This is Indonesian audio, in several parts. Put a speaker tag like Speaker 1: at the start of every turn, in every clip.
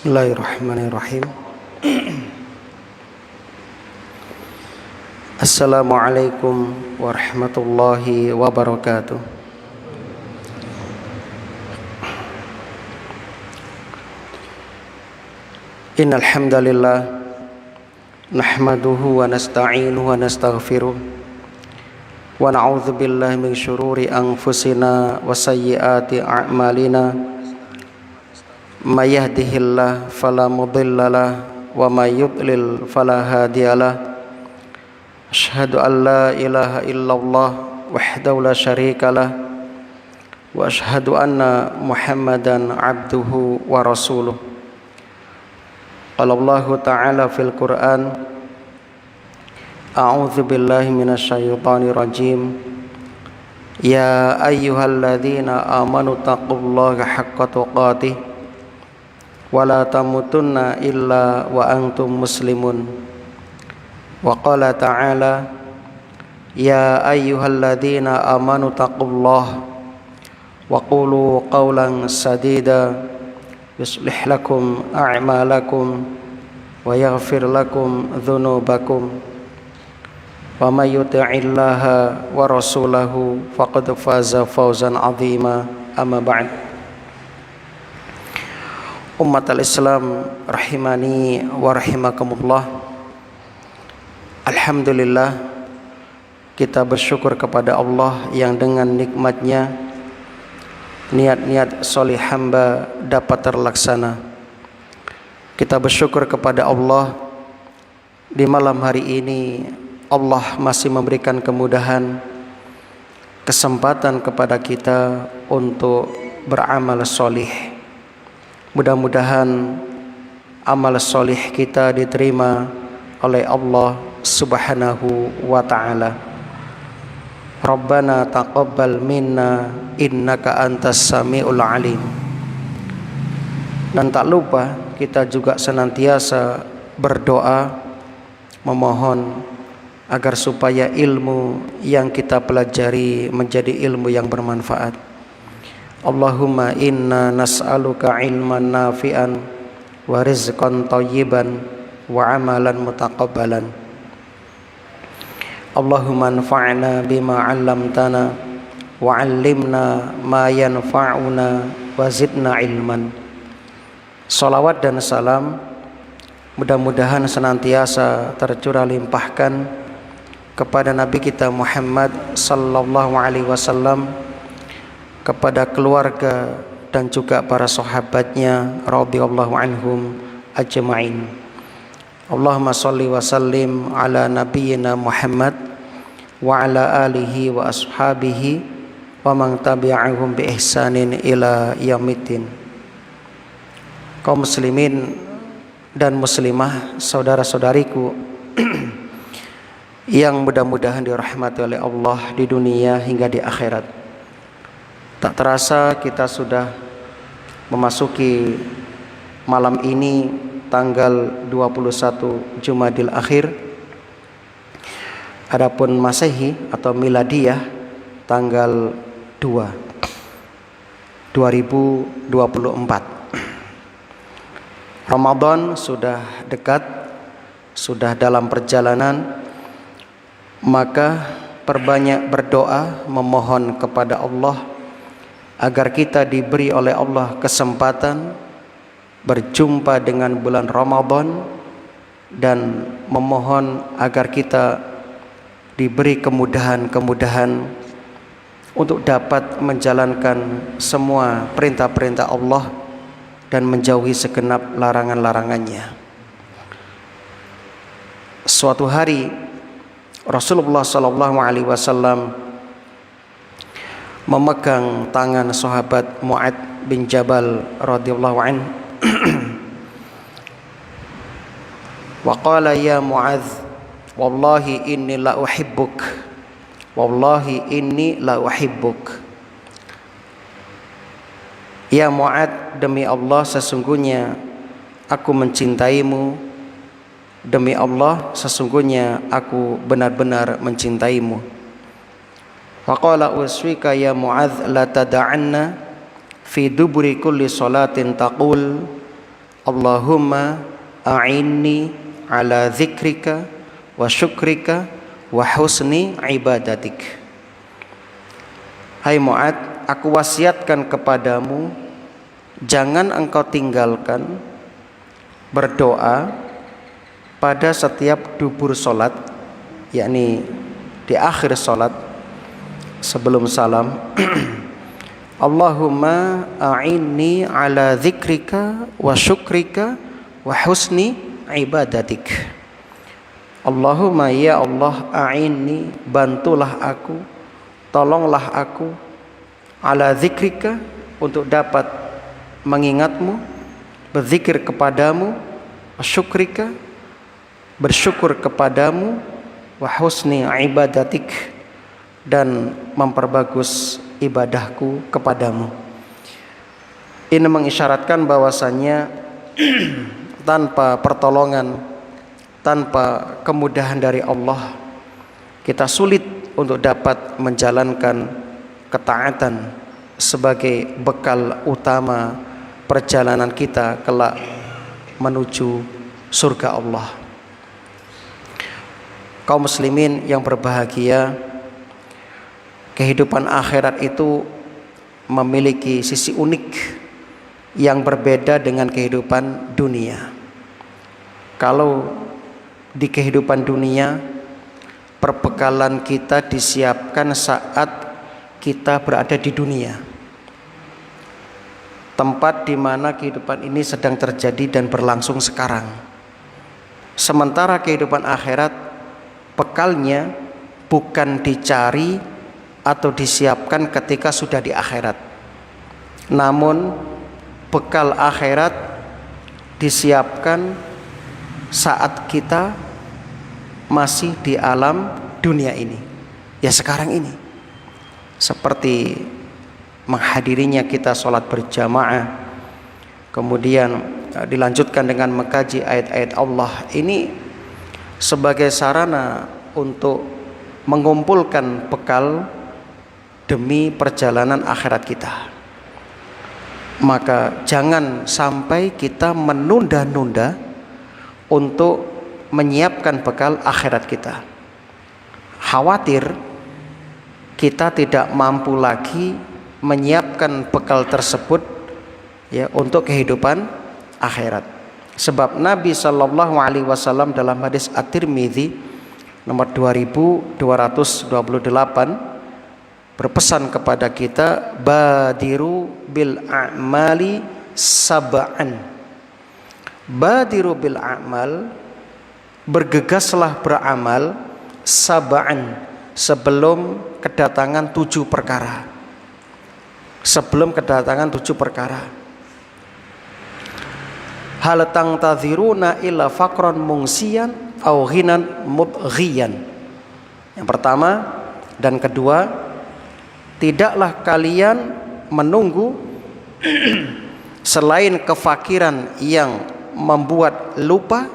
Speaker 1: Bismillahirrahmanirrahim. Assalamualaikum warahmatullahi wabarakatuh. Innal hamdalillah nahmaduhu wa nasta'inuhu wa nastaghfiruh wa na'udzu billahi min syururi anfusina wa sayyiati a'malina. May yahdihillahu fala mudhillalah wa may yudlil fala hadiyalah. Asyhadu an la ilaha illallah wahdahu la syarikalah wa asyhadu anna Muhammadan abduhu wa rasuluh. Qala Allah ta'ala fil Qur'an, a'udzu billahi minasyaitonir rajim. Ya ayyuhalladzina amanu taqullaha haqqa tuqatih wa la tamutunna illa wa antum muslimun. Wa qala ta'ala, ya ayyuhalladzina amanu taqullaha wa qulu qawlan sadida yuslih lakum a'malakum wa yaghfir lakum dhunubakum wa may yuti'illaha wa rasulahu faqad faza fawzan 'azima. Amma ba'd. Ummatal Islam rahimani wa rahimakumullah. Alhamdulillah, kita bersyukur kepada Allah yang dengan nikmatnya niat-niat solih hamba dapat terlaksana. Kita bersyukur kepada Allah di malam hari ini Allah masih memberikan kemudahan, kesempatan kepada kita untuk beramal solih. Mudah-mudahan amal solih kita diterima oleh Allah Subhanahu wa ta'ala. Rabbana taqabbal minna innaka antas sami'ul alim. Dan tak lupa kita juga senantiasa berdoa memohon agar supaya ilmu yang kita pelajari menjadi ilmu yang bermanfaat. Allahumma inna nas'aluka ilman nafi'an wa rizqan thayyiban wa amalan mutaqabbalan. Allahumma anfa'na bima 'allamtana wa 'allimna ma yanfa'una wa zidna ilman. Salawat dan salam mudah-mudahan senantiasa tercurah limpahkan kepada Nabi kita Muhammad sallallahu alaihi wasallam, kepada keluarga dan juga para sahabatnya radhiyallahu anhum ajma'in. Allahumma shalli wa sallim ala nabiyyina Muhammad wa ala alihi wa ashabihi wa man tabi'ahum bi ihsanin ila yaumiddin. Kaum muslimin dan muslimah, saudara-saudariku yang mudah-mudahan dirahmati oleh Allah di dunia hingga di akhirat. Tak terasa kita sudah memasuki malam ini tanggal 21 Jumadil Akhir. Adapun Masehi atau Miladiyah tanggal 2 2024. Ramadan sudah dekat, sudah dalam perjalanan. Maka perbanyak berdoa memohon kepada Allah agar kita diberi oleh Allah kesempatan berjumpa dengan bulan Ramadan, dan memohon agar kita diberi kemudahan-kemudahan untuk dapat menjalankan semua perintah-perintah Allah dan menjauhi segenap larangan-larangannya. Suatu hari Rasulullah SAW memegang tangan sahabat Mu'ad bin Jabal radhiyallahu anhu. Wa qala ya Mu'adz, wallahi inni la uhibbuk, wallahi inni la uhibbuk. Ya Mu'adz, demi Allah sesungguhnya aku mencintaimu. Demi Allah sesungguhnya aku benar-benar mencintaimu. Faqala uswika ya Mu'adz la tada'anna fi duburi kulli salatin taqul Allahumma a'inni ala dzikrika wa syukrika wa husni ibadatik. Hai Mu'ad, aku wasiatkan kepadamu, jangan engkau tinggalkan berdoa pada setiap dubur solat, yakni di akhir solat sebelum salam. Allahumma a'inni ala dzikrika wa syukrika wa husni ibadatik. Allahumma ya Allah, a'inni, bantulah aku, tolonglah aku, ala dzikrika, untuk dapat mengingatmu, berzikir kepadamu, syukrika, bersyukur kepadamu, wa husni ibadatik, dan memperbagus ibadahku kepadamu. Ini mengisyaratkan bahwasannya tanpa pertolongan, tanpa kemudahan dari Allah, kita sulit untuk dapat menjalankan ketaatan sebagai bekal utama perjalanan kita kelak menuju surga Allah. Kaum muslimin yang berbahagia, kehidupan akhirat itu memiliki sisi unik yang berbeda dengan kehidupan dunia. Kalau di kehidupan dunia, perbekalan kita disiapkan saat kita berada di dunia, tempat di mana kehidupan ini sedang terjadi dan berlangsung sekarang. Sementara kehidupan akhirat, bekalnya bukan dicari atau disiapkan ketika sudah di akhirat, namun bekal akhirat disiapkan saat kita masih di alam dunia ini, ya sekarang ini. Seperti menghadirinya kita sholat berjamaah, kemudian dilanjutkan dengan mengkaji ayat-ayat Allah, ini sebagai sarana untuk mengumpulkan bekal demi perjalanan akhirat kita. Maka jangan sampai kita menunda-nunda untuk menyiapkan bekal akhirat kita. Khawatir kita tidak mampu lagi menyiapkan bekal tersebut, ya, untuk kehidupan akhirat. Sebab Nabi Shallallahu Alaihi Wasallam dalam hadis At-Tirmidzi nomor 2228 berpesan kepada kita, badiru bil a'mali sab'an. Badiru bil a'mal, bergegaslah beramal, sab'an, sebelum kedatangan 7 perkara. Sebelum kedatangan 7 perkara. Hal tangtadziruna illa faqran mungsiyan au ghinan mudghiyan. Yang pertama dan kedua, tidaklah kalian menunggu selain kefakiran yang membuat lupa,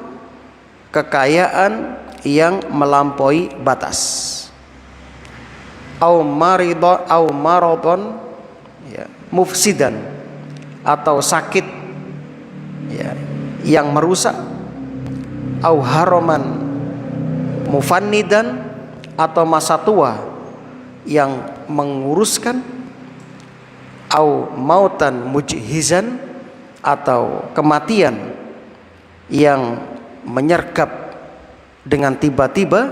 Speaker 1: kekayaan yang melampaui batas, au maradon, ya, mufsidan, atau sakit, ya, yang merusak, au haraman mufannidan, atau masa tua yang menguruskan, au mautan mujhizan, atau kematian yang menyergap dengan tiba-tiba.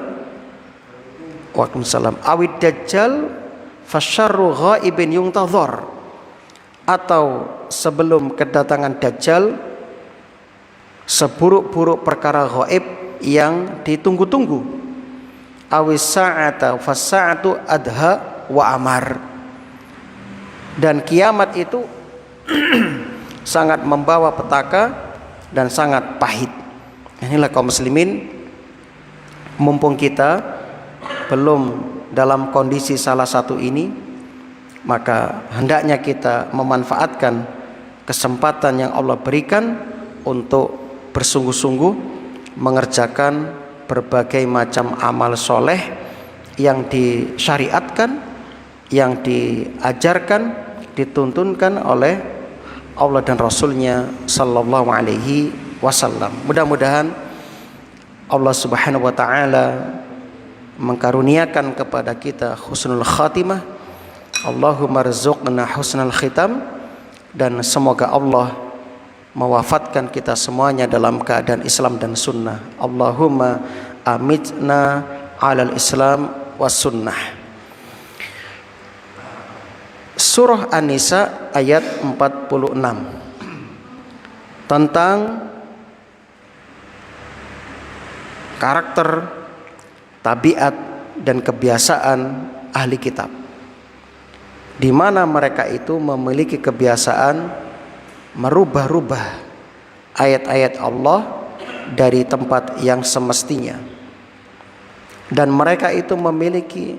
Speaker 1: Waalaikumsalam. Awid dajjal fasyarru ghaibin yuntadhar, atau sebelum kedatangan dajjal, seburuk-buruk perkara ghaib yang ditunggu-tunggu. Awis sa'ata fasa'atu adha wa amar, dan kiamat itu sangat membawa petaka dan sangat pahit. Inilah kaum muslimin, mumpung kita belum dalam kondisi salah satu ini, maka hendaknya kita memanfaatkan kesempatan yang Allah berikan untuk bersungguh-sungguh mengerjakan berbagai macam amal soleh yang disyariatkan, yang diajarkan, dituntunkan oleh Allah dan Rasulnya sallallahu alaihi wasallam. Mudah-mudahan Allah Subhanahu wa taala mengkaruniakan kepada kita husnul khatimah. Allahumma rzuqna husnul khitam, dan semoga Allah mewafatkan kita semuanya dalam keadaan Islam dan sunnah. Allahumma amitna alal Islam was sunnah. Surah An-Nisa ayat 46 tentang karakter, tabiat dan kebiasaan ahli kitab, di mana mereka itu memiliki kebiasaan merubah-rubah ayat-ayat Allah dari tempat yang semestinya, dan mereka itu memiliki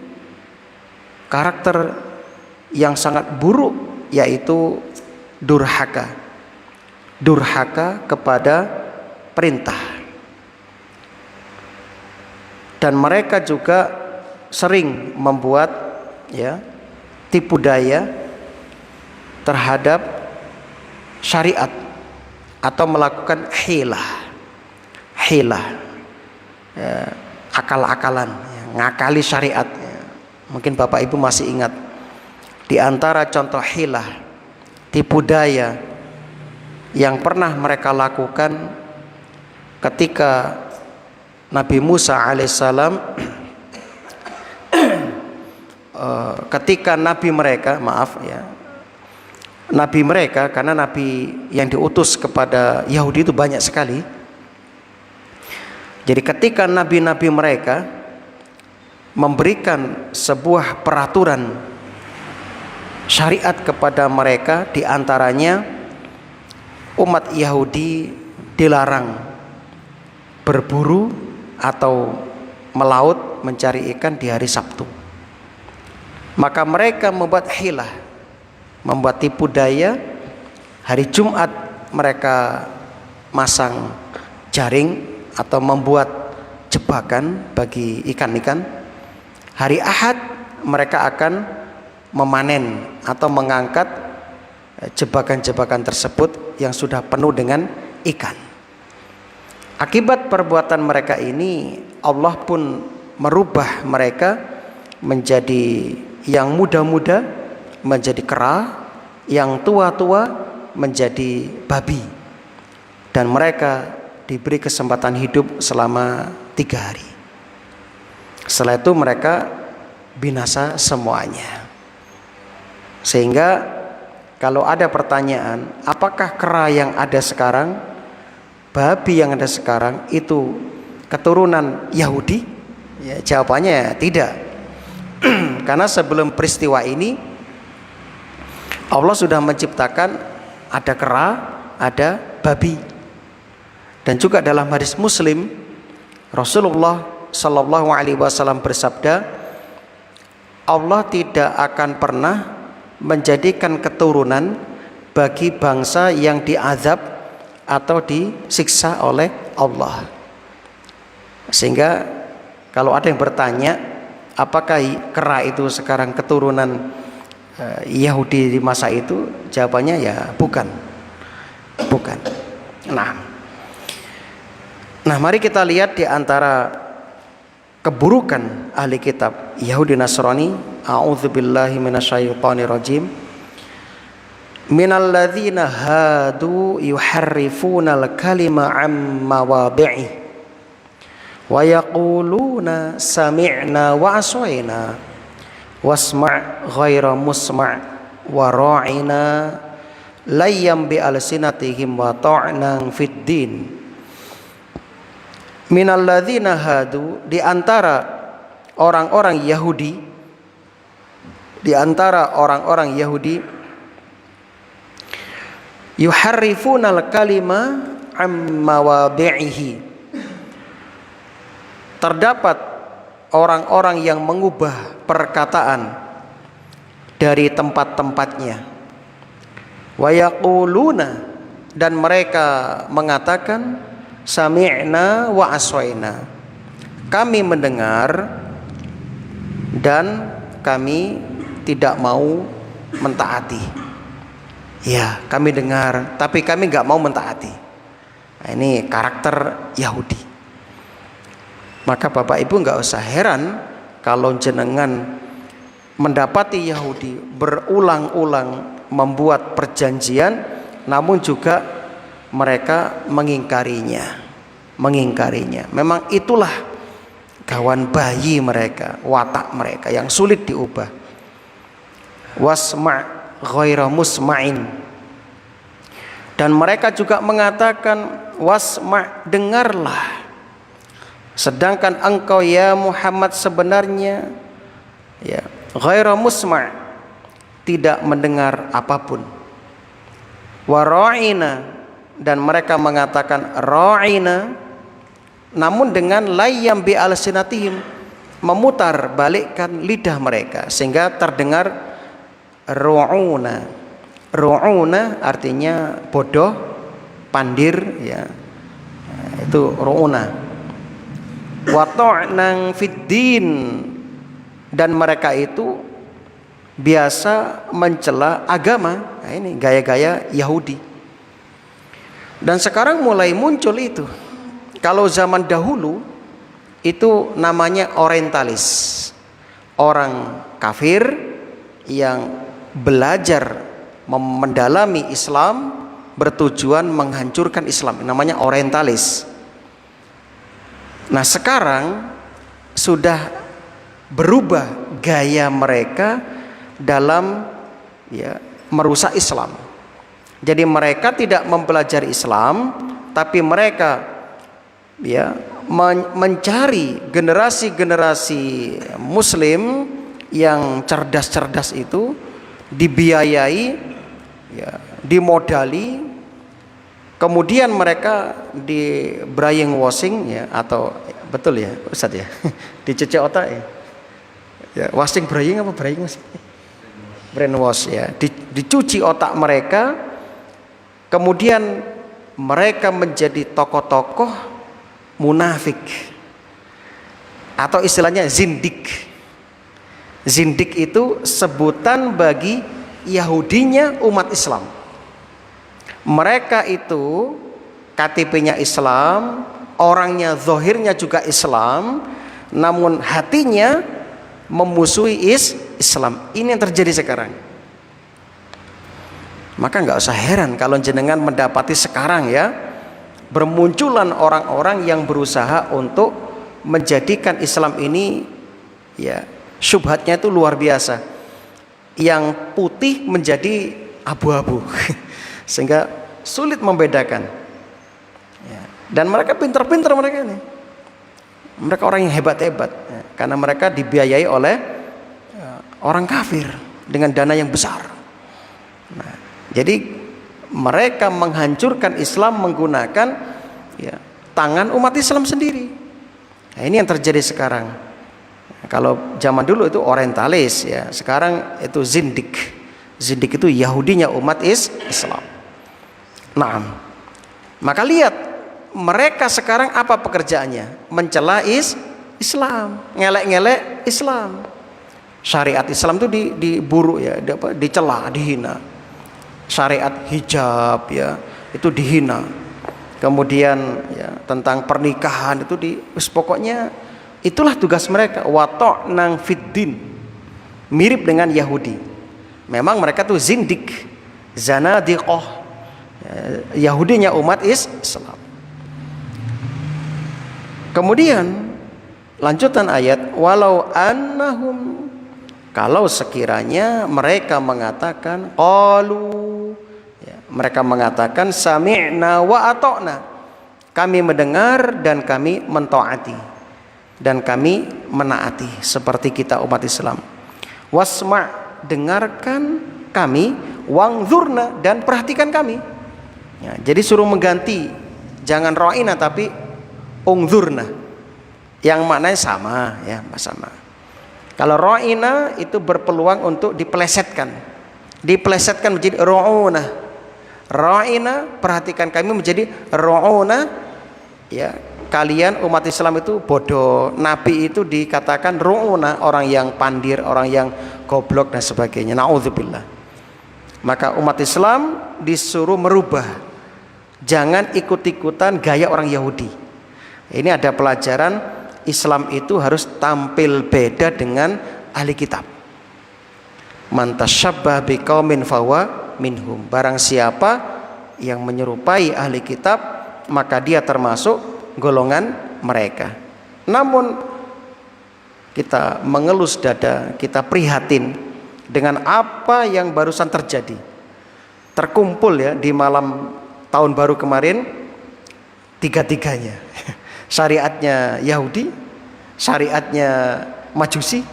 Speaker 1: karakter yang sangat buruk, yaitu durhaka kepada perintah. Dan mereka juga sering membuat tipu daya terhadap syariat atau melakukan hilah, akal-akalan, ngakali syariat. Mungkin Bapak Ibu masih ingat, di antara contoh hilah, tipu daya yang pernah mereka lakukan ketika Nabi Musa alaihissalam, ketika nabi mereka, karena nabi yang diutus kepada Yahudi itu banyak sekali. Jadi ketika nabi-nabi mereka memberikan sebuah peraturan syariat kepada mereka, di antaranya umat Yahudi dilarang berburu atau melaut mencari ikan di hari Sabtu. Maka mereka membuat hilah, membuat tipu daya. Hari Jumat mereka masang jaring atau membuat jebakan bagi ikan-ikan. Hari Ahad mereka akan memanen atau mengangkat jebakan-jebakan tersebut yang sudah penuh dengan ikan. Akibat perbuatan mereka ini, Allah pun merubah mereka menjadi yang muda-muda menjadi kera, yang tua-tua menjadi babi, dan mereka diberi kesempatan hidup selama 3 hari. Setelah itu mereka binasa semuanya. Sehingga kalau ada pertanyaan, apakah kera yang ada sekarang, babi yang ada sekarang itu keturunan Yahudi? Ya, jawabannya tidak. Karena sebelum peristiwa ini Allah sudah menciptakan ada kera, ada babi. Dan juga dalam hadis Muslim, Rasulullah Shallallahu Alaihi Wasallam bersabda, Allah tidak akan pernah menjadikan keturunan bagi bangsa yang diazab atau disiksa oleh Allah. Sehingga kalau ada yang bertanya, apakah kera itu sekarang keturunan Yahudi di masa itu, jawabannya ya bukan. Nah, mari kita lihat di antara keburukan ahli kitab Yahudi Nasrani. A'udzubillahi minasyaitonirrajim. Minal ladzina hadu yuharrifunal kalima am mawadhi'i wa yaquluna sami'na wa asayna wasma' ghaira musma' wa ra'ina layyam bi alsinatihim wa ta'nan fid din. Minal ladzina hadu, di antara orang-orang Yahudi, yuharrifunal kalima am mawadhi'ihi, terdapat orang-orang yang mengubah perkataan dari tempat-tempatnya. Wa yaquluna, dan mereka mengatakan sami'na wa aswayna, kami mendengar dan kami tidak mau mentaati. Ya, kami dengar, tapi kami nggak mau mentaati. Nah, ini karakter Yahudi. Maka Bapak Ibu nggak usah heran kalau jenengan mendapati Yahudi berulang-ulang membuat perjanjian, namun juga mereka mengingkarinya. Memang itulah gawan bayi mereka, watak mereka yang sulit diubah. Wasma' ghaira musma'in. Dan mereka juga mengatakan wasma', dengarlah. Sedangkan engkau ya Muhammad sebenarnya ya ghaira musma', tidak mendengar apapun. Wa ra'ina, dan mereka mengatakan ra'ina, namun dengan layyam bi alsinatihim, memutar balikkan lidah mereka sehingga terdengar ru'una. Ru'una artinya bodoh, pandir, ya. Itu ru'una. Wa ta'nan fid din, dan mereka itu biasa mencela agama. Nah, ini gaya-gaya Yahudi. Dan sekarang mulai muncul itu. Kalau zaman dahulu itu namanya orientalis, orang kafir yang belajar mendalami Islam bertujuan menghancurkan Islam, namanya orientalis. Nah, sekarang sudah berubah gaya mereka dalam ya merusak Islam. Jadi mereka tidak mempelajari Islam, tapi mereka ya mencari generasi-generasi muslim yang cerdas-cerdas itu, dibiayai ya, dimodali, kemudian mereka di brainwashing ya, atau betul ya Ustaz ya, dicuci otak ya. Ya, washing brain apa brainwash? Brainwash ya, dicuci otak mereka, kemudian mereka menjadi tokoh-tokoh munafik atau istilahnya zindik. Zindik itu sebutan bagi Yahudinya umat Islam. Mereka itu KTP-nya Islam, orangnya zahirnya juga Islam, namun hatinya memusuhi Islam. Ini yang terjadi sekarang. Maka nggak usah heran kalau jenengan mendapati sekarang ya bermunculan orang-orang yang berusaha untuk menjadikan Islam ini ya syubhatnya itu luar biasa. Yang putih menjadi abu-abu sehingga sulit membedakan. Ya. Dan mereka pintar-pintar mereka ini. Mereka orang yang hebat-hebat ya, karena mereka dibiayai oleh orang kafir dengan dana yang besar. Nah, jadi mereka menghancurkan Islam menggunakan ya, tangan umat Islam sendiri. Nah, ini yang terjadi sekarang. Kalau zaman dulu itu orientalis ya, sekarang itu zindik. Zindik itu Yahudinya umat Islam. Nah, maka lihat mereka sekarang apa pekerjaannya? Mencela Islam, ngelek-ngelek Islam. Syariat Islam itu diburu ya, dicela, dihina. Syariat hijab ya, itu dihina. Kemudian ya, tentang pernikahan itu pokoknya itulah tugas mereka. Wa ta'nan fiddin. Mirip dengan Yahudi. Memang mereka tuh zindik, zanadiqah. Yahudinya umat Islam. Kemudian lanjutan ayat, walau annahum, kalau sekiranya mereka mengatakan qalu ya, mereka mengatakan sami'na wa ata'na, kami mendengar dan kami mentaati dan kami menaati seperti kita umat Islam. Wasma', dengarkan kami, wangzurna, dan perhatikan kami ya, jadi suruh mengganti, jangan ra'ina tapi ungzurna, yang maknanya sama ya, sama. Kalau ra'ina itu berpeluang untuk dipelesetkan menjadi ru'una. Ra'ina, perhatikan kami, menjadi ru'una ya, kalian umat Islam itu bodoh. Nabi itu dikatakan ru'una, orang yang pandir, orang yang goblok dan sebagainya. Na'udzubillah. Maka umat Islam disuruh merubah, jangan ikut-ikutan gaya orang Yahudi. Ini ada pelajaran, Islam itu harus tampil beda dengan ahli kitab. Man tasyabbah biqaumin fahuwa minhum. Barang siapa yang menyerupai ahli kitab, maka dia termasuk golongan mereka. Namun kita mengelus dada, kita prihatin dengan apa yang barusan terjadi. Terkumpul ya di malam tahun baru kemarin tiga-tiganya. Syariatnya Yahudi, syariatnya Majusi,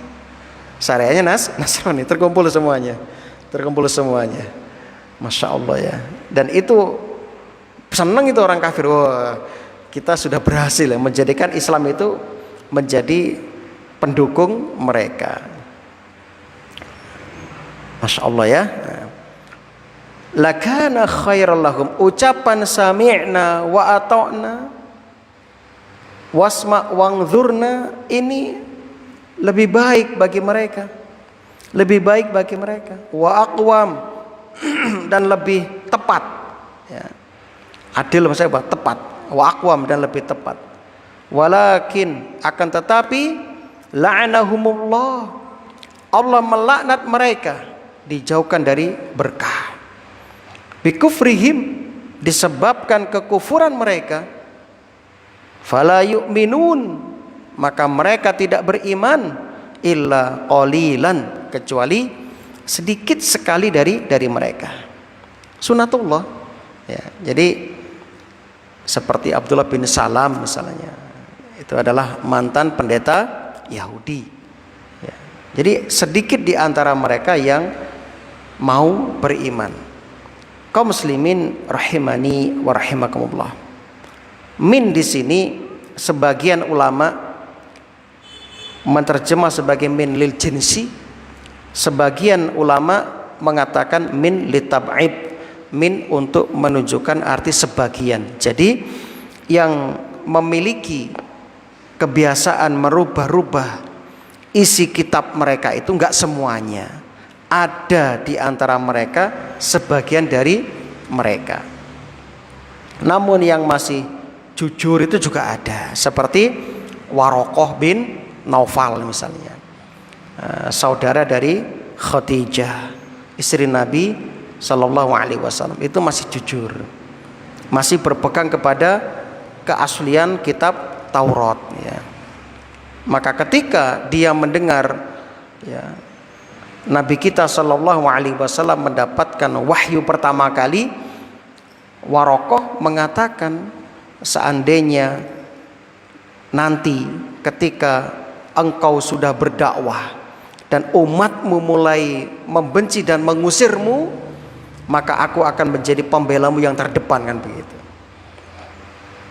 Speaker 1: syariatnya Nasrani, terkumpul semuanya. Masya Allah ya. Dan itu senang itu orang kafir. Wah, kita sudah berhasil ya, menjadikan Islam itu menjadi pendukung mereka. Masya Allah ya. Lakana khairal lahum, ucapan sami'na wa ata'na wasma' wangzurna ini lebih baik bagi mereka, wa aqwam dan lebih tepat ya. Adil maksudnya apa? Tepat. Wa aqwam dan lebih tepat. Walakin akan tetapi la'anahumullah, Allah melaknat mereka, dijauhkan dari berkah. Bikufrihim, disebabkan kekufuran mereka. Fala yu'minun, maka mereka tidak beriman illa qalilan, kecuali sedikit sekali dari mereka. Sunatullah ya. Jadi seperti Abdullah bin Salam misalnya, itu adalah mantan pendeta Yahudi ya. Jadi sedikit di antara mereka yang mau beriman. Kaum muslimin rahimani wa rahimakumullah. Min di sini sebagian ulama menerjemah sebagai min lil jinsi, sebagian ulama mengatakan min litab'id, min untuk menunjukkan arti sebagian. Jadi yang memiliki kebiasaan merubah-rubah isi kitab mereka itu enggak semuanya. Ada di antara mereka sebagian dari mereka. Namun yang masih jujur itu juga ada, seperti Warokoh bin Naufal misalnya, saudara dari Khadijah, istri Nabi Sallallahu Alaihi Wasallam, itu masih jujur, masih berpegang kepada keaslian kitab Taurat ya. Maka ketika dia mendengar ya, Nabi kita Sallallahu Alaihi Wasallam mendapatkan wahyu pertama kali, Warokoh mengatakan, seandainya nanti ketika engkau sudah berdakwah dan umatmu mulai membenci dan mengusirmu, maka aku akan menjadi pembelamu yang terdepan, kan begitu.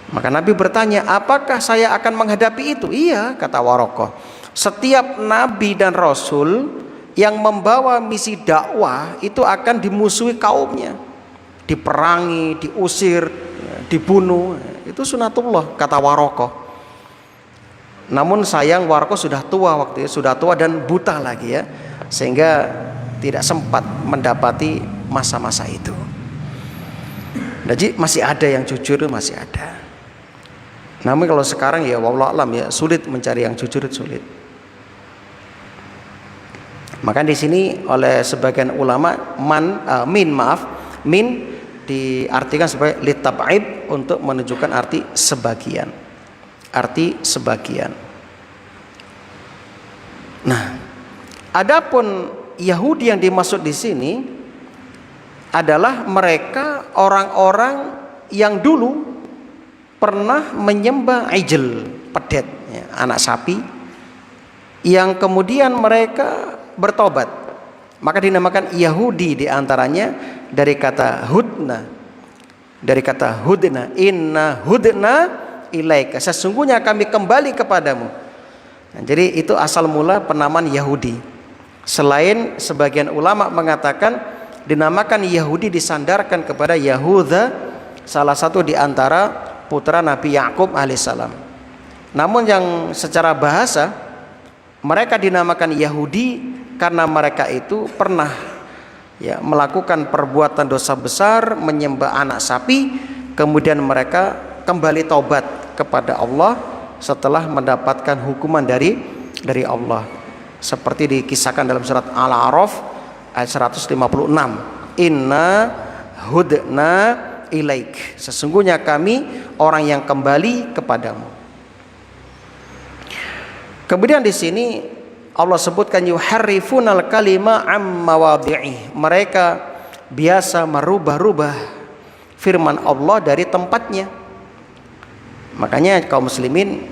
Speaker 1: Maka Nabi bertanya, apakah saya akan menghadapi itu? Iya, kata Warokoh. Setiap Nabi dan Rasul yang membawa misi dakwah itu akan dimusuhi kaumnya, diperangi, diusir, dibunuh. Itu sunatullah, kata Warokoh. Namun sayang Warokoh sudah tua waktu itu, sudah tua dan buta lagi ya, sehingga tidak sempat mendapati masa-masa itu. Jadi masih ada yang jujur, masih ada. Namun kalau sekarang ya wallahu alam ya, sulit mencari yang jujur, sulit. Maka di sini oleh sebagian ulama min diartikan sebagai litab'id, untuk menunjukkan arti sebagian. Nah, adapun Yahudi yang dimaksud di sini adalah mereka orang-orang yang dulu pernah menyembah ijl, pedet ya, anak sapi, yang kemudian mereka bertobat, maka dinamakan Yahudi. Diantaranya dari kata hudna, inna hudna ilaika, sesungguhnya kami kembali kepadamu. Nah, jadi itu asal mula penamaan Yahudi. Selain sebagian ulama mengatakan dinamakan Yahudi disandarkan kepada Yahuda, salah satu di antara putra Nabi Yakub alaihissalam. Namun yang secara bahasa mereka dinamakan Yahudi karena mereka itu pernah ya melakukan perbuatan dosa besar, menyembah anak sapi, kemudian mereka kembali taubat kepada Allah setelah mendapatkan hukuman dari Allah, seperti dikisahkan dalam surat Al-A'raf ayat 156. Inna hudna ilaik, sesungguhnya kami orang yang kembali kepadamu. Kemudian di sini Allah sebutkan yuharrifunal kalima am mawadhi'i, mereka biasa merubah-rubah firman Allah dari tempatnya. Makanya kaum muslimin,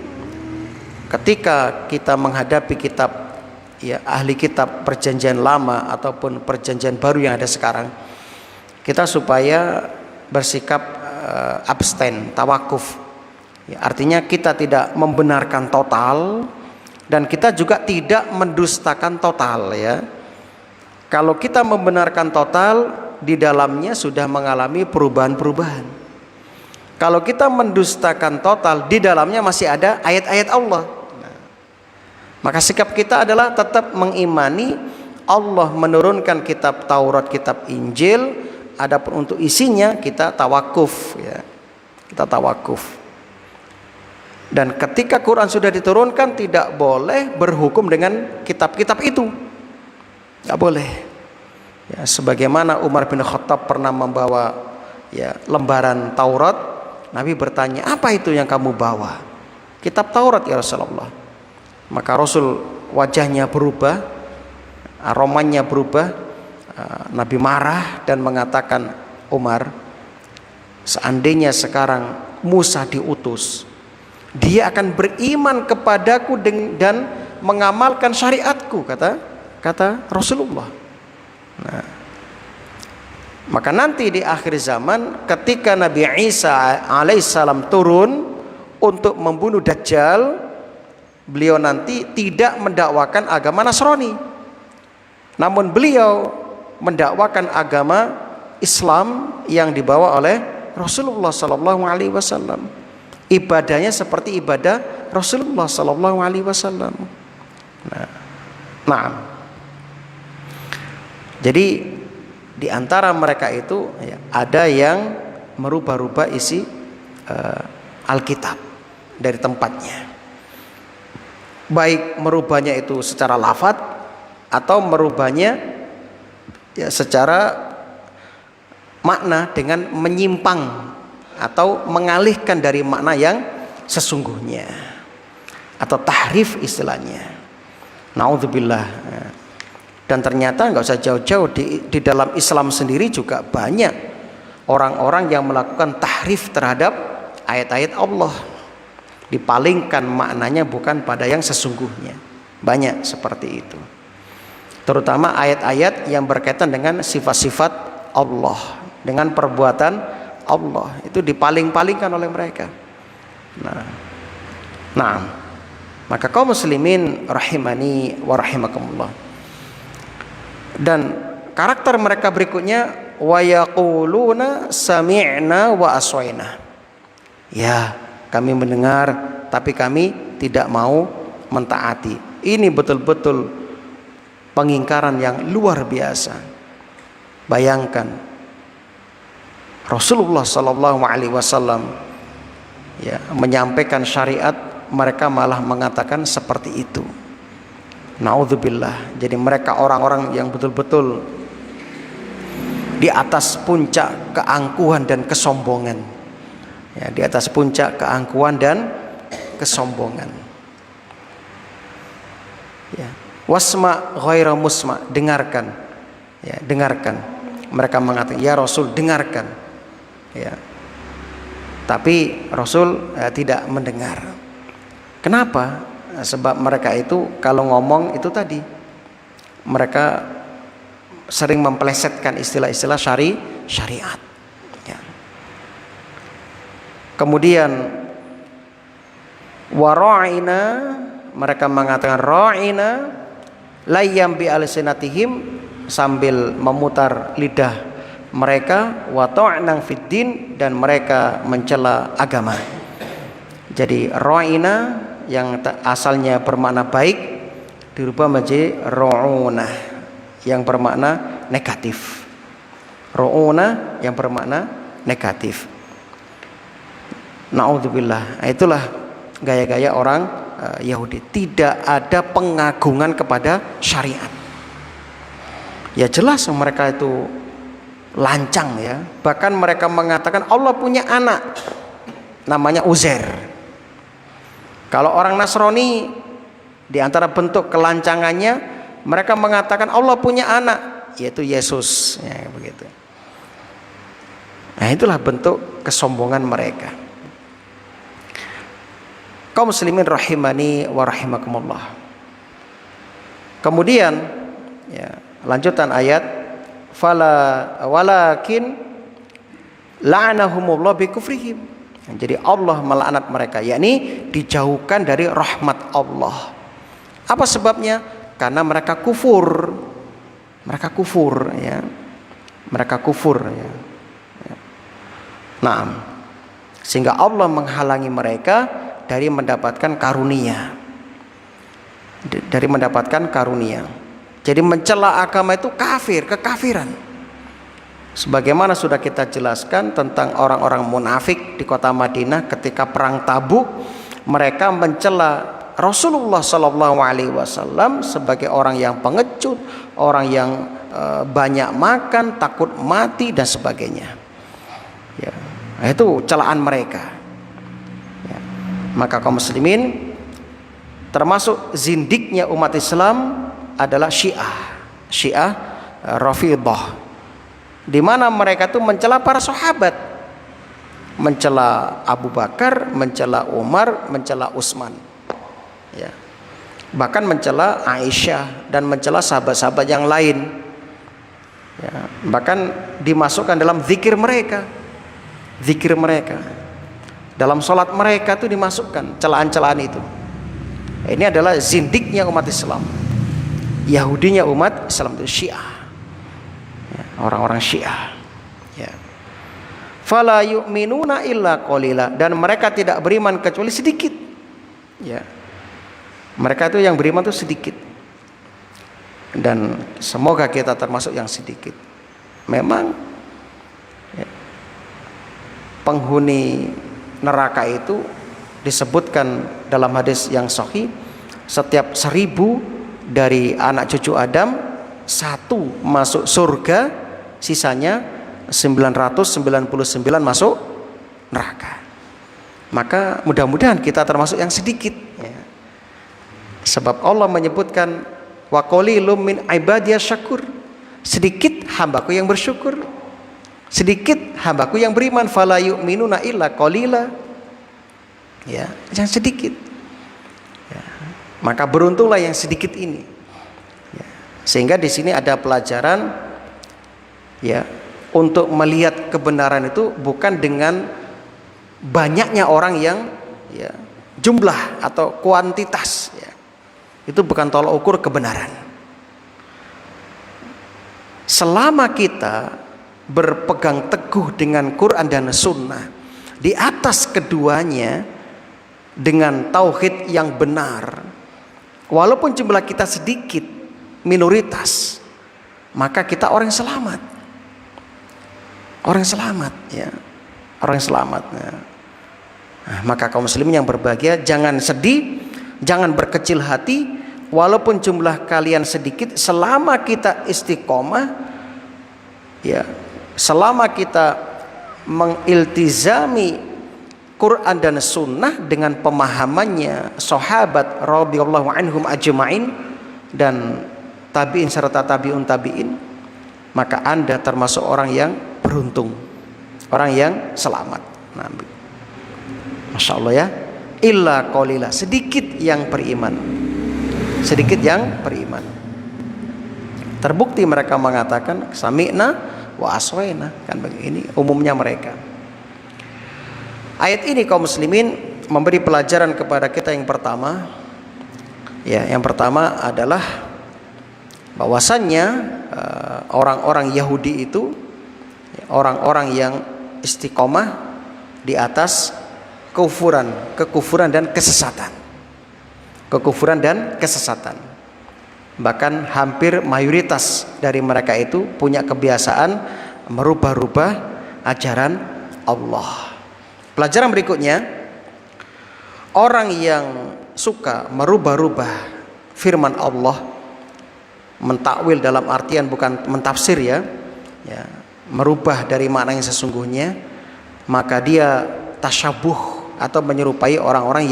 Speaker 1: ketika kita menghadapi kitab, ya ahli kitab perjanjian lama ataupun perjanjian baru yang ada sekarang, kita supaya bersikap abstain, tawakuf, ya, artinya kita tidak membenarkan total dan kita juga tidak mendustakan total, ya. Kalau kita membenarkan total, di dalamnya sudah mengalami perubahan-perubahan. Kalau kita mendustakan total, di dalamnya masih ada ayat-ayat Allah. Maka sikap kita adalah tetap mengimani Allah menurunkan kitab Taurat, kitab Injil. Adapun untuk isinya kita tawakuf, ya. Kita tawakuf. Dan ketika Quran sudah diturunkan, tidak boleh berhukum dengan kitab-kitab itu. Tidak boleh. Ya, sebagaimana Umar bin Khattab pernah membawa, ya, lembaran Taurat. Nabi bertanya, apa itu yang kamu bawa? Kitab Taurat, ya Rasulullah. Maka Rasul wajahnya berubah, aromanya berubah. Nabi marah dan mengatakan, Umar, seandainya sekarang Musa diutus, dia akan beriman kepadaku dan mengamalkan syariatku, kata Rasulullah. Nah, maka nanti di akhir zaman ketika Nabi Isa alaihissalam turun untuk membunuh Dajjal, beliau nanti tidak mendakwakan agama Nasrani, namun beliau mendakwakan agama Islam yang dibawa oleh Rasulullah sallallahu alaihi wasallam. Ibadahnya seperti ibadah Rasulullah sallallahu alaihi wasallam. Nah. Jadi di antara mereka itu, ya, ada yang merubah-rubah isi Alkitab dari tempatnya. Baik merubahnya itu secara lafadz atau merubahnya, ya, secara makna dengan menyimpang atau mengalihkan dari makna yang sesungguhnya, atau tahrif istilahnya. Naudzubillah. Dan ternyata nggak usah jauh-jauh, di dalam Islam sendiri juga banyak orang-orang yang melakukan tahrif terhadap ayat-ayat Allah, dipalingkan maknanya bukan pada yang sesungguhnya. Banyak seperti itu, terutama ayat-ayat yang berkaitan dengan sifat-sifat Allah, dengan perbuatan Allah, itu dipaling-palingkan oleh mereka. Nah, maka kaum muslimin rahimani wa rahimakumullah. Dan karakter mereka berikutnya, wa yaquluna sami'na wa aswaina. Ya, kami mendengar tapi kami tidak mau mentaati. Ini betul-betul pengingkaran yang luar biasa. Bayangkan Rasulullah sallallahu alaihi wasallam, ya, menyampaikan syariat, mereka malah mengatakan seperti itu. Naudzubillah. Jadi mereka orang-orang yang betul-betul di atas puncak keangkuhan dan kesombongan. Ya, di atas puncak keangkuhan dan kesombongan. Ya. Wasma ghaira musma, dengarkan. Ya, dengarkan. Mereka mengatakan, ya Rasul, dengarkan. Ya. Tapi Rasul tidak mendengar. Kenapa? Sebab mereka itu kalau ngomong itu tadi, mereka sering memplesetkan istilah-istilah syariat. Ya. Kemudian wara'ina, mereka mengatakan ra'ina layyam bi alsinatihim, sambil memutar lidah mereka, wa ta'nang fiddin, dan mereka mencela agama. Jadi ra'ina yang asalnya bermakna baik dirubah menjadi ra'una yang bermakna negatif. Ro'una yang bermakna negatif. Na'udzubillah. Itulah gaya-gaya orang Yahudi. Tidak ada pengagungan kepada syariat. Ya jelas mereka itu lancang ya. Bahkan mereka mengatakan Allah punya anak namanya Uzair. Kalau orang Nasrani, di antara bentuk kelancangannya mereka mengatakan Allah punya anak, yaitu Yesus ya, begitu. Nah itulah bentuk kesombongan mereka. Kaum muslimin rahimani wa rahimakumullah. Kemudian ya, lanjutan ayat, fala walakin la'anahumullah bikufrihim. Jadi Allah melaknat mereka, yakni dijauhkan dari rahmat Allah. Apa sebabnya? Karena mereka kufur. Mereka kufur ya. Mereka kufur ya. Nah, sehingga Allah menghalangi mereka dari mendapatkan karunia. Dari mendapatkan karunia. Jadi mencela agama itu kafir, kekafiran. Sebagaimana sudah kita jelaskan tentang orang-orang munafik di kota Madinah ketika perang Tabuk, mereka mencela Rasulullah SAW sebagai orang yang pengecut, orang yang banyak makan, takut mati dan sebagainya. Ya, itu celaan mereka. Ya. Maka kaum muslimin, termasuk zindiknya umat Islam adalah Syiah Rafidhah, di mana mereka itu mencela para sahabat, mencela Abu Bakar, mencela Umar, mencela Utsman, ya. Bahkan mencela Aisyah dan mencela sahabat-sahabat yang lain, ya. Bahkan dimasukkan dalam zikir mereka, dalam sholat mereka itu dimasukkan celaan-celaan itu. Ini adalah zindiknya umat Islam. Yahudinya umat Islam itu Syiah, ya, orang-orang Syiah ya. Fala yu'minuna illa qalila, dan mereka tidak beriman kecuali sedikit ya. Mereka itu yang beriman itu sedikit, dan semoga kita termasuk yang sedikit. Memang ya, penghuni neraka itu disebutkan dalam hadis yang sahih, setiap 1000 dari anak cucu Adam, 1 masuk surga, sisanya 999 masuk neraka. Maka mudah-mudahan kita termasuk yang sedikit ya. Sebab Allah menyebutkan wa qalilum min ibadiyas syakur, sedikit hambaku yang bersyukur, sedikit hambaku yang beriman. Fala yu'minuna illa qalila, ya, yang sedikit. Maka beruntunglah yang sedikit ini. Ya. Sehingga di sini ada pelajaran ya, untuk melihat kebenaran itu bukan dengan banyaknya orang yang ya, jumlah atau kuantitas ya. Itu bukan tolak ukur kebenaran. Selama kita berpegang teguh dengan Quran dan Sunnah, di atas keduanya dengan tauhid yang benar, walaupun jumlah kita sedikit, minoritas, maka kita orang yang selamat. Orang yang selamat ya. Orang yang selamat ya. Nah, maka kaum muslimin yang berbahagia, jangan sedih, jangan berkecil hati, walaupun jumlah kalian sedikit, selama kita istiqomah ya, selama kita mengiltizami Quran dan Sunnah dengan pemahamannya sahabat radhiyallahu anhum ajma'in dan tabi'in serta tabi'un tabi'in, maka Anda termasuk orang yang beruntung, orang yang selamat. Nah, Masya Allah ya. Illa qalila, sedikit yang beriman, sedikit yang beriman. Terbukti mereka mengatakan sami'na wa aswaina, kan begini umumnya mereka. Ayat ini kaum muslimin memberi pelajaran kepada kita yang pertama. Ya, yang pertama adalah bahwasannya orang-orang Yahudi itu orang-orang yang istiqomah di atas kekufuran dan kesesatan. Kekufuran dan kesesatan. Bahkan hampir mayoritas dari mereka itu punya kebiasaan merubah-rubah ajaran Allah. Pelajaran berikutnya, orang yang suka merubah-rubah firman Allah, mentakwil dalam artian bukan mentafsir ya, merubah dari makna yang sesungguhnya, maka dia tasyabuh atau menyerupai orang-orang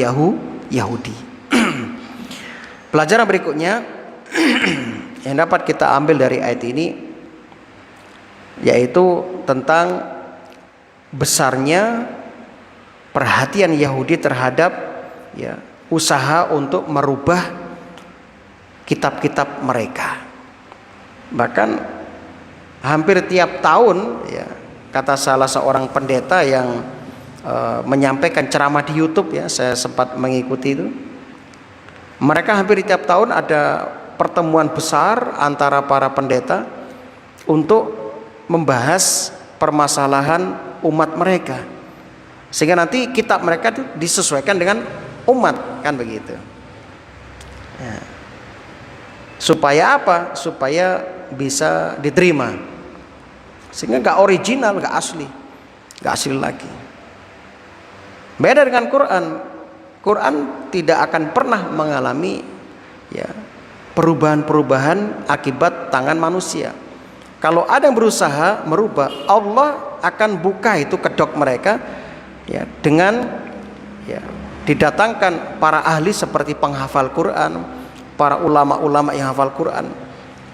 Speaker 1: Yahudi. Pelajaran berikutnya yang dapat kita ambil dari ayat ini yaitu tentang besarnya perhatian Yahudi terhadap usaha untuk merubah kitab-kitab mereka. Bahkan hampir tiap tahun kata salah seorang pendeta yang menyampaikan ceramah di YouTube, saya sempat mengikuti itu, mereka hampir tiap tahun ada pertemuan besar antara para pendeta untuk membahas permasalahan umat mereka, sehingga nanti kitab mereka itu disesuaikan dengan umat, kan begitu supaya apa? Supaya bisa diterima, sehingga gak original, gak asli lagi. Beda dengan Quran. Quran tidak akan pernah mengalami perubahan-perubahan akibat tangan manusia. Kalau ada yang berusaha merubah, Allah akan buka itu kedok mereka dengan didatangkan para ahli seperti penghafal Quran, para ulama-ulama yang hafal Quran,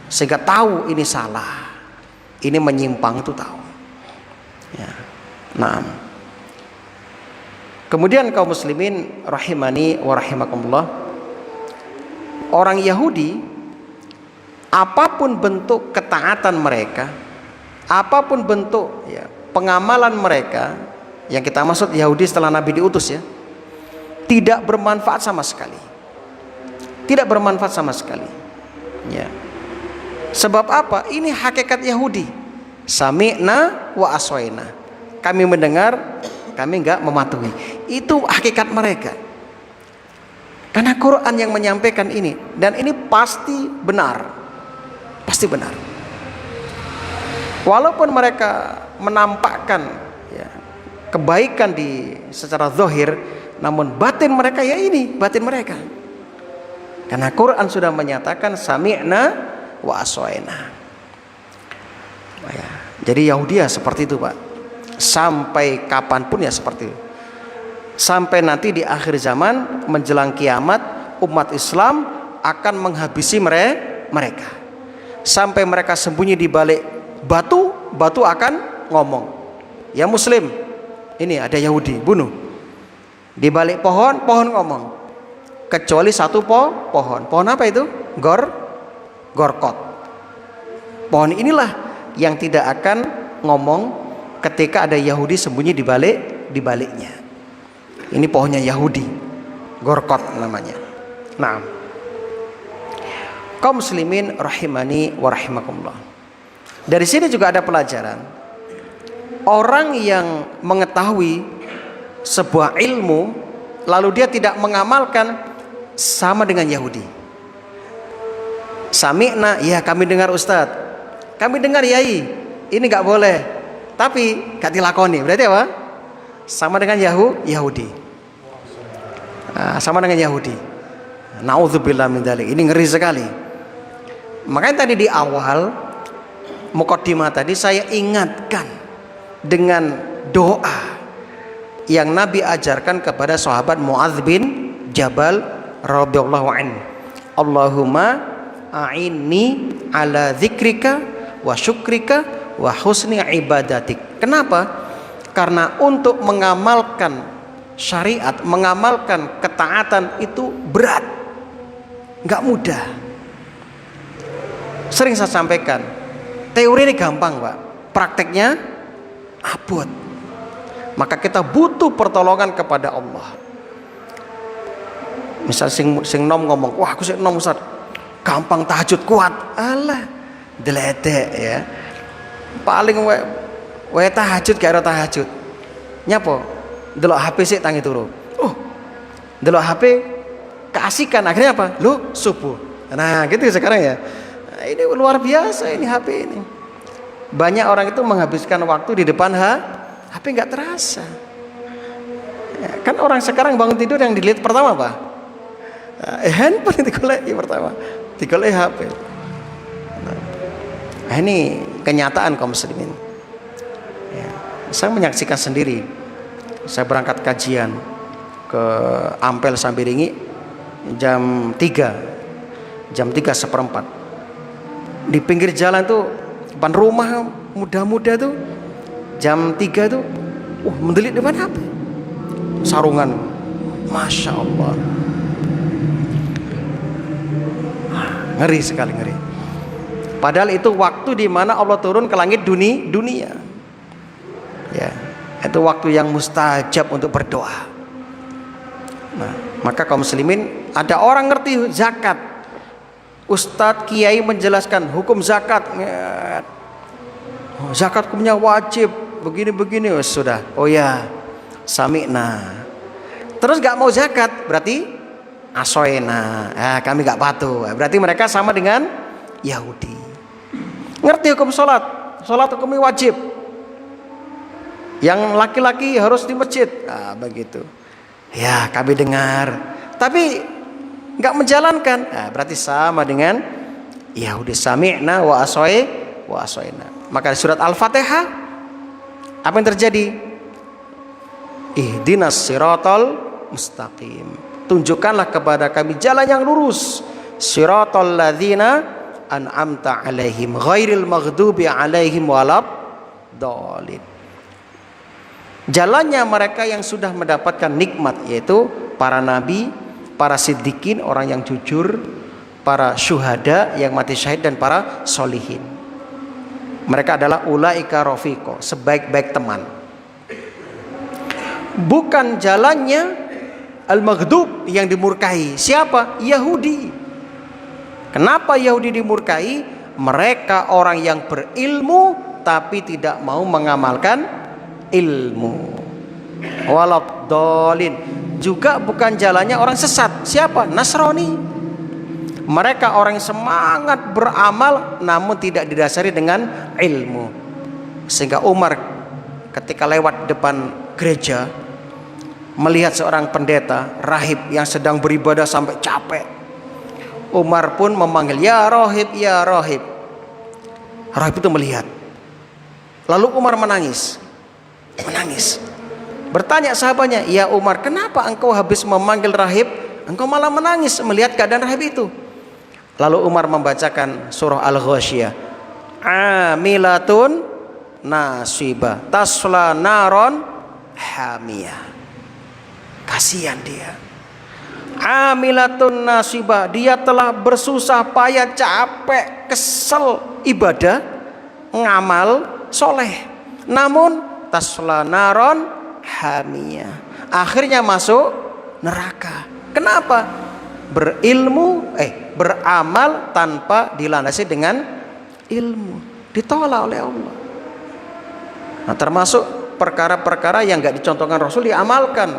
Speaker 1: sehingga tahu ini salah, ini menyimpang, itu tahu. Nah, kemudian kaum muslimin rahimani wa rahimakumullah, orang Yahudi, apapun bentuk ketaatan mereka, apapun bentuk pengamalan mereka, yang kita maksud Yahudi setelah Nabi diutus tidak bermanfaat sama sekali. Tidak bermanfaat sama sekali. Sebab apa? Ini hakikat Yahudi. Sami'na wa aswaina. Kami mendengar, kami enggak mematuhi. Itu hakikat mereka. Karena Quran yang menyampaikan ini, dan ini pasti benar. Pasti benar. Walaupun mereka menampakkan kebaikan secara zahir, namun batin mereka ini batin mereka. Karena Quran sudah menyatakan sami'na wa aswaina. Jadi Yahudi seperti itu, Pak. Sampai kapanpun seperti itu. Sampai nanti di akhir zaman menjelang kiamat, umat Islam akan menghabisi mereka. Sampai mereka sembunyi di balik batu, batu akan ngomong, "Ya Muslim, ini ada Yahudi, bunuh." Di balik pohon, pohon ngomong. Kecuali satu pohon. Pohon apa itu? Gorkot. Pohon inilah yang tidak akan ngomong ketika ada Yahudi sembunyi di baliknya. Ini pohonnya Yahudi, Gorkot namanya. Nah, kaum muslimin rahimani wa rahimakumullah. Dari sini juga ada pelajaran. Orang yang mengetahui sebuah ilmu lalu dia tidak mengamalkan, sama dengan Yahudi. Sami'na, ya kami dengar Ustadz, kami dengar Yai, ini nggak boleh, tapi gak dilakoni. Berarti apa? Sama dengan Yahudi. Sama dengan Yahudi. Na'udzubillah min dzalik. Ini ngeri sekali. Makanya tadi di awal mukaddimah tadi saya ingatkan dengan doa yang Nabi ajarkan kepada sahabat Muadz bin Jabal radhiyallahu anhu. Allahumma a'inni ala dzikrika wa syukrika wa husni ibadatik. Kenapa? Karena untuk mengamalkan syariat, mengamalkan ketaatan itu berat, nggak mudah. Sering saya sampaikan, teori ini gampang, Pak, prakteknya abot. Maka kita butuh pertolongan kepada Allah. Misal sing nom ngomong, wah aku sing nom Ustaz, gampang tahajud kuat. Alah, deledek ya. Paling we tahajud gak ada tahajud. Nyapo? Delok HP sik tangi turu. Delok HP keasikan, akhirnya apa? Subuh. Nah, gitu sekarang ya. Nah, ini luar biasa ini HP ini. Banyak orang itu menghabiskan waktu di depan HP nggak terasa. Ya, kan orang sekarang bangun tidur yang dilihat pertama apa? Handphone itu pertama, digolek HP. Nah, ini kenyataan kaum muslimin. Ya, saya menyaksikan sendiri. Saya berangkat kajian ke Ampel Sambiringi jam 3:04. Di pinggir jalan tuh depan rumah muda-muda tuh jam 3 tuh mendelik depan HP. Sarungan, Masya Allah, ngeri sekali, ngeri. Padahal itu waktu di mana Allah turun ke langit dunia. Ya, itu waktu yang mustajab untuk berdoa. Nah, maka kaum muslimin, ada orang ngerti zakat. Ustadz kiai menjelaskan hukum zakat. Zakat hukumnya wajib, begini. Sudah. Oh ya, sami'na. Terus gak mau zakat, berarti asoena. Kami gak patuh. Berarti mereka sama dengan Yahudi. Ngerti hukum sholat hukumnya wajib. Yang laki-laki harus di masjid. Begitu. Ya, kami dengar. Tapi nggak menjalankan, berarti sama dengan Yahudi. Sami'na wa asoina. Maka di surat Al-Fatihah apa yang terjadi? Ihdinas siratal mustaqim. Tunjukkanlah kepada kami jalan yang lurus. Siratal ladzina an'amta alaihim ghairil maghdubi alaihim waladdallin. Jalannya mereka yang sudah mendapatkan nikmat, yaitu para nabi, para siddiqin, orang yang jujur, para syuhada yang mati syahid, dan para solihin. Mereka adalah ulaika rafiqo, sebaik-baik teman. Bukan jalannya al-maghdub yang dimurkai. Siapa? Yahudi. Kenapa Yahudi dimurkai? Mereka orang yang berilmu tapi tidak mau mengamalkan ilmu. Waladdallin. Juga bukan jalannya orang sesat. Siapa? Nasrani. Mereka orang yang semangat beramal namun tidak didasari dengan ilmu. Sehingga Umar ketika lewat depan gereja melihat seorang pendeta rahib yang sedang beribadah sampai capek, Umar pun memanggil, ya rohib, ya rohib. Rahib itu melihat. Lalu Umar menangis. Bertanya sahabatnya, ya Umar, kenapa engkau habis memanggil rahib, engkau malah menangis melihat keadaan rahib itu? Lalu Umar membacakan surah Al-Ghasyiyah. Amilatun nasibah tasla naron hamiyah. Kasihan dia. Amilatun nasibah, dia telah bersusah payah, capek, kesel ibadah, ngamal soleh, namun tasla naron hamiyah, akhirnya masuk neraka. Kenapa? Beramal tanpa dilandasi dengan ilmu, ditolak oleh Allah. Nah, termasuk perkara-perkara yang gak dicontohkan Rasul diamalkan.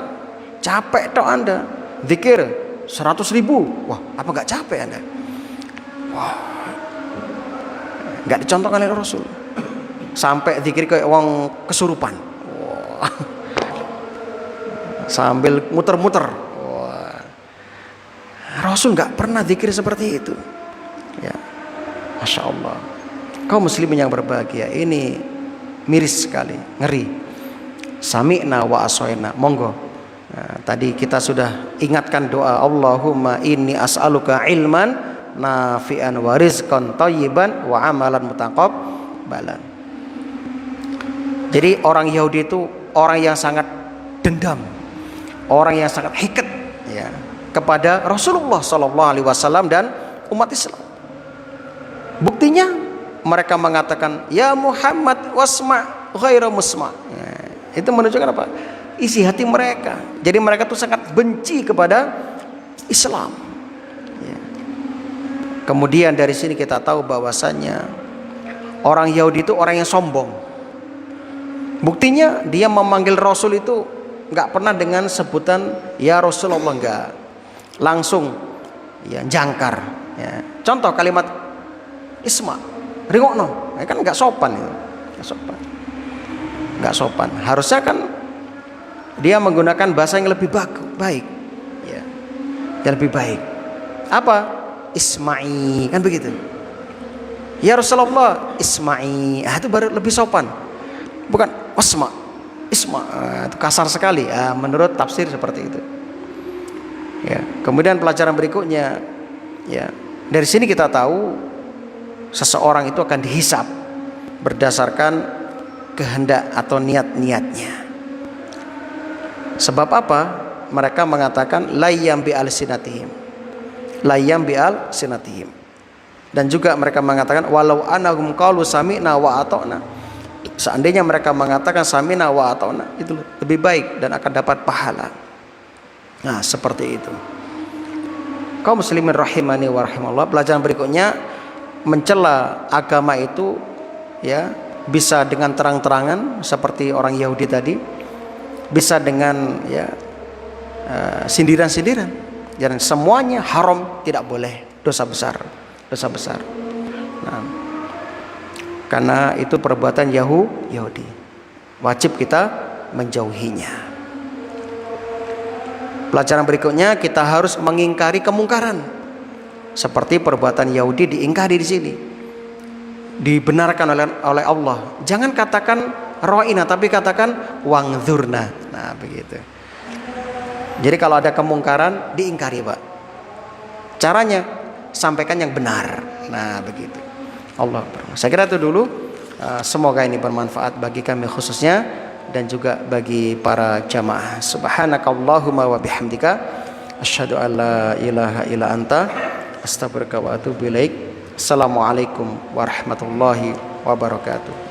Speaker 1: Capek toh Anda zikir 100.000, wah apa gak capek Anda? Wah, gak dicontohkan oleh Rasul. Sampai zikir kayak wong kesurupan, wah, sambil muter-muter. Wah, Rasul gak pernah zikir seperti itu. Ya, Masya Allah. Kaum muslimin yang berbahagia, ini miris sekali, ngeri. Sami'na wa asoina. Monggo. Nah, tadi kita sudah ingatkan doa, Allahumma inni as'aluka ilman nafi'an wa rizqan thayyiban wa amalan mutaqabbalan. Jadi orang Yahudi itu orang yang sangat dendam, orang yang sangat hiket ya kepada Rasulullah SAW dan umat Islam. Buktinya mereka mengatakan ya Muhammad wasma ghairu musma. Ya, itu menunjukkan apa? Isi hati mereka. Jadi mereka tuh sangat benci kepada Islam ya. Kemudian dari sini kita tahu bahwasannya orang Yahudi itu orang yang sombong. Buktinya dia memanggil Rasul itu nggak pernah dengan sebutan ya Rasulullah, nggak, langsung ya jangkar ya. Contoh kalimat isma, ringokno. kan nggak sopan itu, nggak sopan. Harusnya kan dia menggunakan bahasa yang lebih baik, ya, yang lebih baik. Apa? Isma'i, kan begitu. Ya Rasulullah, Isma'i, itu baru lebih sopan. Bukan wasma, isma, itu kasar sekali. Menurut tafsir seperti itu. Ya, kemudian pelajaran berikutnya, ya, dari sini kita tahu seseorang itu akan dihisab berdasarkan kehendak atau niat-niatnya. Sebab apa? Mereka mengatakan layyam bi al-sinatihim. Layyam bi al-sinatihim. Dan juga mereka mengatakan walau anahum qalu sami'na wa ata'na. Seandainya mereka mengatakan sami'na wa ata'na, itu lebih baik dan akan dapat pahala. Nah, seperti itu. Kaum muslimin rahimani wa rahimallah, pelajaran berikutnya mencela agama itu, ya, bisa dengan terang-terangan seperti orang Yahudi tadi, bisa dengan, ya, sindiran-sindiran. Dan semuanya haram, tidak boleh, dosa besar. Nah, karena itu perbuatan Yahudi, wajib kita menjauhinya. Pelajaran berikutnya, kita harus mengingkari kemungkaran. Seperti perbuatan Yahudi diingkari di sini, dibenarkan oleh Allah. Jangan katakan ra'ina, tapi katakan wangzurna. Nah, begitu. Jadi kalau ada kemungkaran diingkari, Pak. Caranya sampaikan yang benar. Nah, begitu. Allah. Saya kira itu dulu. Semoga ini bermanfaat bagi kami khususnya dan juga bagi para jamaah. Subhanakallahumma wa bihamdika asyhadu an la ilaha illa anta astaghfiruka wa atubu ilaik. Assalamualaikum warahmatullahi wabarakatuh.